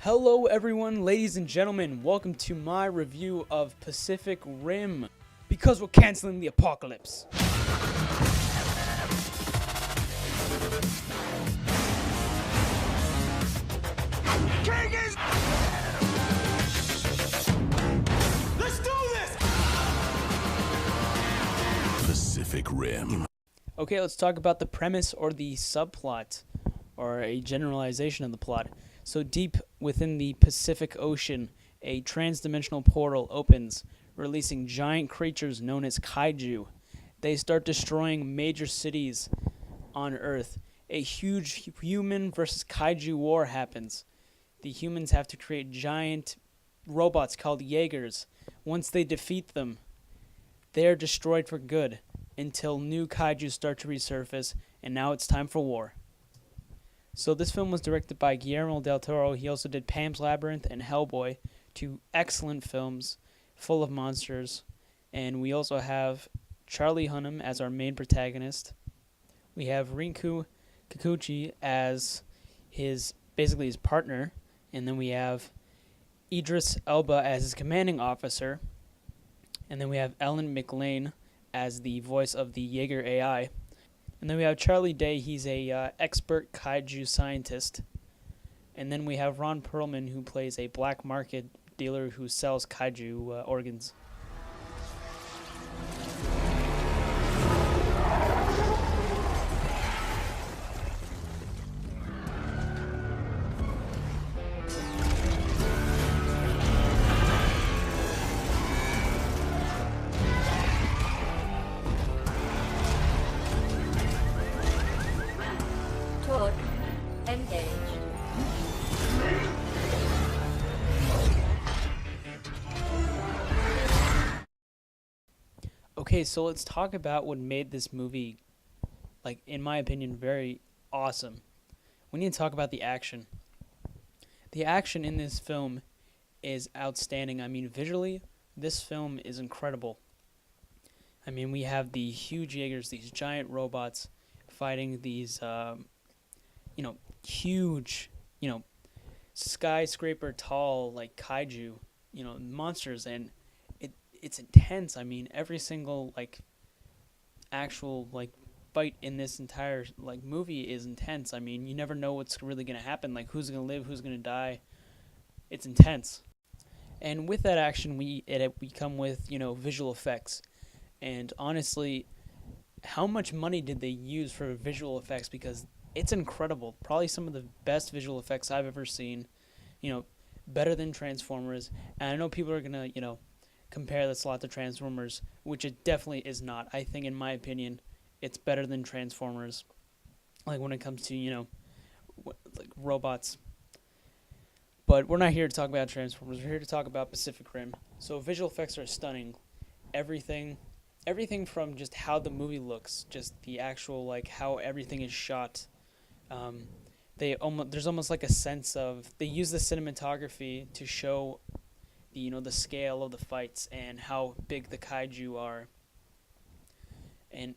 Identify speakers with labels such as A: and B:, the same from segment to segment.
A: Hello everyone, ladies and gentlemen, welcome to my review of Pacific Rim, because we're canceling the apocalypse.
B: King is... Let's do this! Pacific Rim.
A: Okay, let's talk about the premise or the subplot, or a generalization of the plot. So deep within the Pacific Ocean, a trans-dimensional portal opens, releasing giant creatures known as kaiju. They start destroying major cities on Earth. A huge human versus kaiju war happens. The humans have to create giant robots called Jaegers. Once they defeat them, they are destroyed for good until new kaiju start to resurface, and now it's time for war. So this film was directed by Guillermo del Toro. He also did Pan's Labyrinth and Hellboy, two excellent films full of monsters. And we also have Charlie Hunnam as our main protagonist. We have Rinku Kikuchi as basically his partner. And then we have Idris Elba as his commanding officer. And then we have Ellen McLean as the voice of the Jaeger AI. And then we have Charlie Day. He's a expert kaiju scientist. And then we have Ron Perlman, who plays a black market dealer who sells kaiju organs.
C: Torque engaged.
A: Okay, so let's talk about what made this movie, in my opinion, very awesome. We need to talk about the action. The action in this film is outstanding. I mean, visually, this film is incredible. I mean, we have the huge Jaegers, these giant robots, fighting these, huge, skyscraper tall, kaiju, monsters, and it's intense. I mean, every single, actual, fight in this entire, movie is intense. I mean, you never know what's really going to happen, who's going to live, who's going to die. It's intense. And with that action, we come with, visual effects. And honestly, how much money did they use for visual effects? Because it's incredible. Probably some of the best visual effects I've ever seen. Better than Transformers. And I know people are going to, compare this a lot to Transformers, which it definitely is not. I think, in my opinion, it's better than Transformers. When it comes to, robots. But we're not here to talk about Transformers. We're here to talk about Pacific Rim. So visual effects are stunning. Everything from just how the movie looks, just the actual, how everything is shot. There's almost a sense of, they use the cinematography to show the scale of the fights and how big the kaiju are, and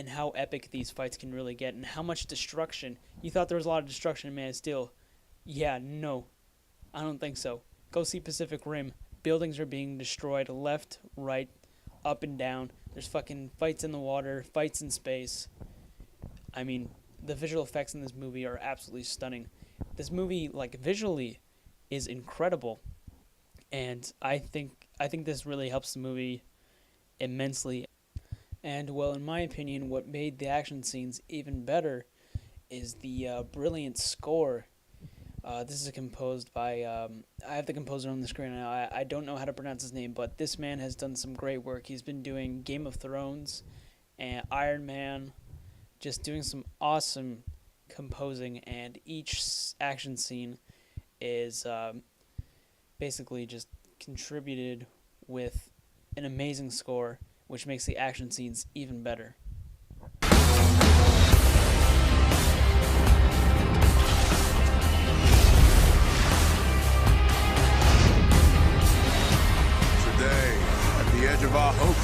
A: how epic these fights can really get, and how much destruction. You thought there was a lot of destruction in Man of Steel. Yeah, no, I don't think so. Go see Pacific Rim. Buildings are being destroyed left, right, up and down. There's fucking fights in the water, fights in space. I mean, the visual effects in this movie are absolutely stunning. This movie, visually, is incredible. And I think this really helps the movie immensely. And, well, in my opinion, what made the action scenes even better is the brilliant score. This is composed by, I have the composer on the screen now. I don't know how to pronounce his name, but this man has done some great work. He's been doing Game of Thrones and Iron Man, just doing some awesome composing, and each action scene is basically just contributed with an amazing score, which makes the action scenes even better.
B: Today, at the edge of our hope,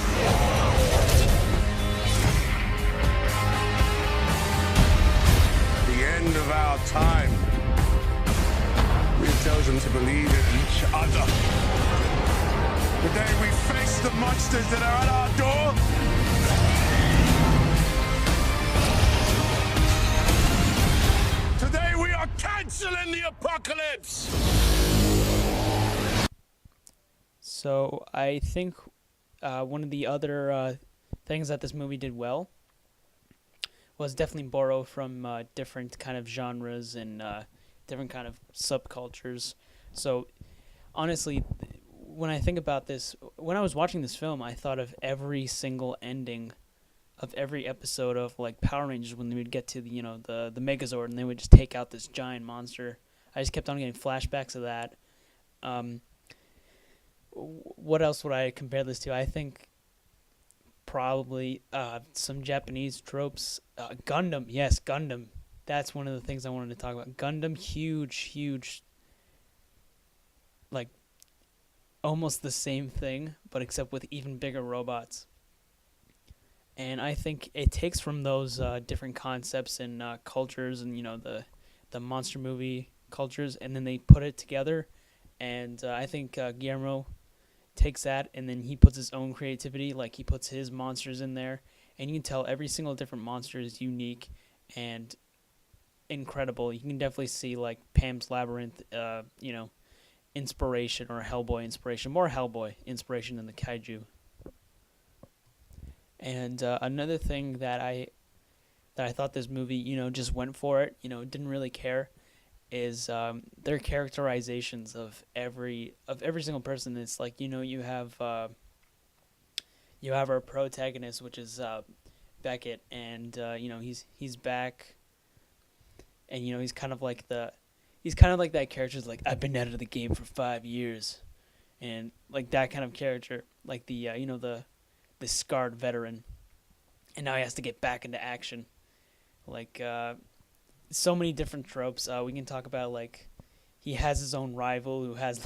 B: the end of our time, we tell chosen to believe in each other. Today we face the monsters that are at our door. Today we are canceling the apocalypse.
A: So I think one of the other things that this movie did well was definitely borrow from different kind of genres and different kind of subcultures. So honestly, when I think about this, when I was watching this film, I thought of every single ending of every episode of like Power Rangers when they would get to the Megazord and they would just take out this giant monster. I just kept on getting flashbacks of that. What else would I compare this to? I think probably some Japanese tropes. Gundam, yes, Gundam. That's one of the things I wanted to talk about. Gundam, huge, like almost the same thing, but except with even bigger robots. And I think it takes from those different concepts and cultures and, the monster movie cultures, and then they put it together. And I think Guillermo takes that, and then he puts his own creativity, like he puts his monsters in there. And you can tell every single different monster is unique and incredible. You can definitely see, like, Pam's Labyrinth, inspiration, or Hellboy inspiration. More Hellboy inspiration than the kaiju. And another thing that I thought this movie, just went for it, didn't really care, is their characterizations of every single person. It's like, you have our protagonist, which is Beckett, and he's back, and he's kind of like that character's like, I've been out of the game for 5 years, and like that kind of character, like the scarred veteran, and now he has to get back into action. Like so many different tropes. We can talk about, like, he has his own rival who has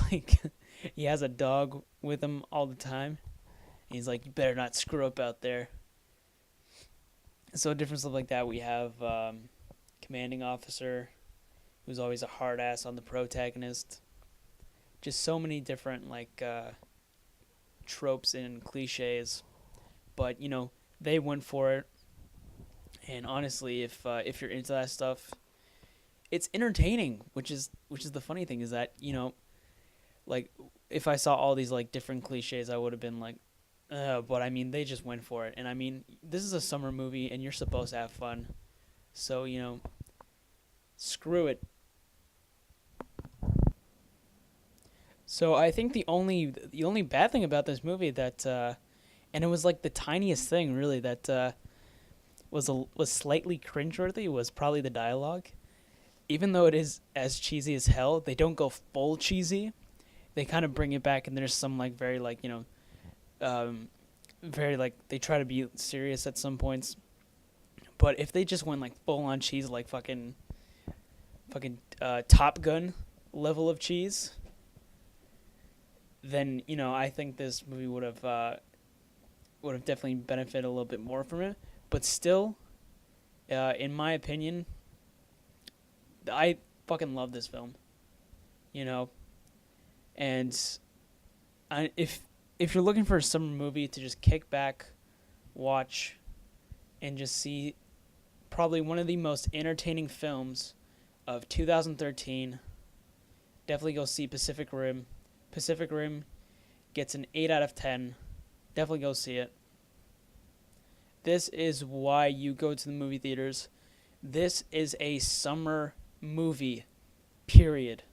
A: he has a dog with him all the time. And he's like, you better not screw up out there. So different stuff like that. We have commanding officer who's always a hard ass on the protagonist. Just so many different tropes and cliches. But, they went for it. And honestly, if you're into that stuff, it's entertaining, which is the funny thing, is that, like, if I saw all these, like, different cliches, I would have been like, but I mean, they just went for it. And I mean, this is a summer movie and you're supposed to have fun. So, screw it. So I think the only bad thing about this movie that and it was like the tiniest thing really that was slightly cringeworthy was probably the dialogue. Even though it is as cheesy as hell, they don't go full cheesy. They kind of bring it back, and there's some like very like very like they try to be serious at some points. But if they just went like full on cheese, like fucking Top Gun level of cheese, then I think this movie would have definitely benefited a little bit more from it. But still, in my opinion, I fucking love this film. And if you're looking for a summer movie to just kick back, watch, and just see probably one of the most entertaining films of 2013, definitely go see Pacific Rim. Pacific Rim gets an 8 out of 10. Definitely go see it. This is why you go to the movie theaters. This is a summer movie, period.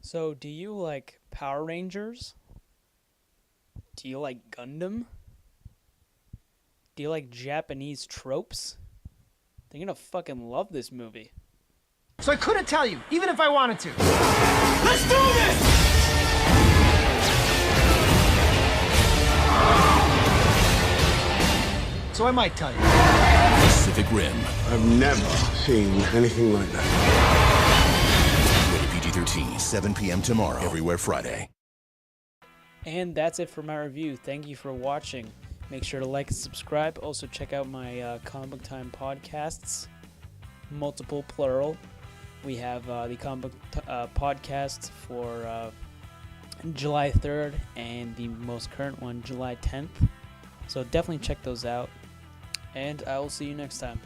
A: So, do you like Power Rangers? Do you like Gundam? Do you like Japanese tropes? Then you're gonna fucking love this movie.
D: So I couldn't tell you, even if I wanted to.
B: Let's do this!
D: So I might tell you.
E: Pacific Rim.
B: I've never seen anything like that.
E: Rated PG-13, 7 p.m. tomorrow. Everywhere Friday.
A: And that's it for my review. Thank you for watching. Make sure to like and subscribe. Also check out my Comic Book Time podcasts, multiple plural, We have the comic book podcast for July 3rd and the most current one, July 10th. So definitely check those out. And I will see you next time.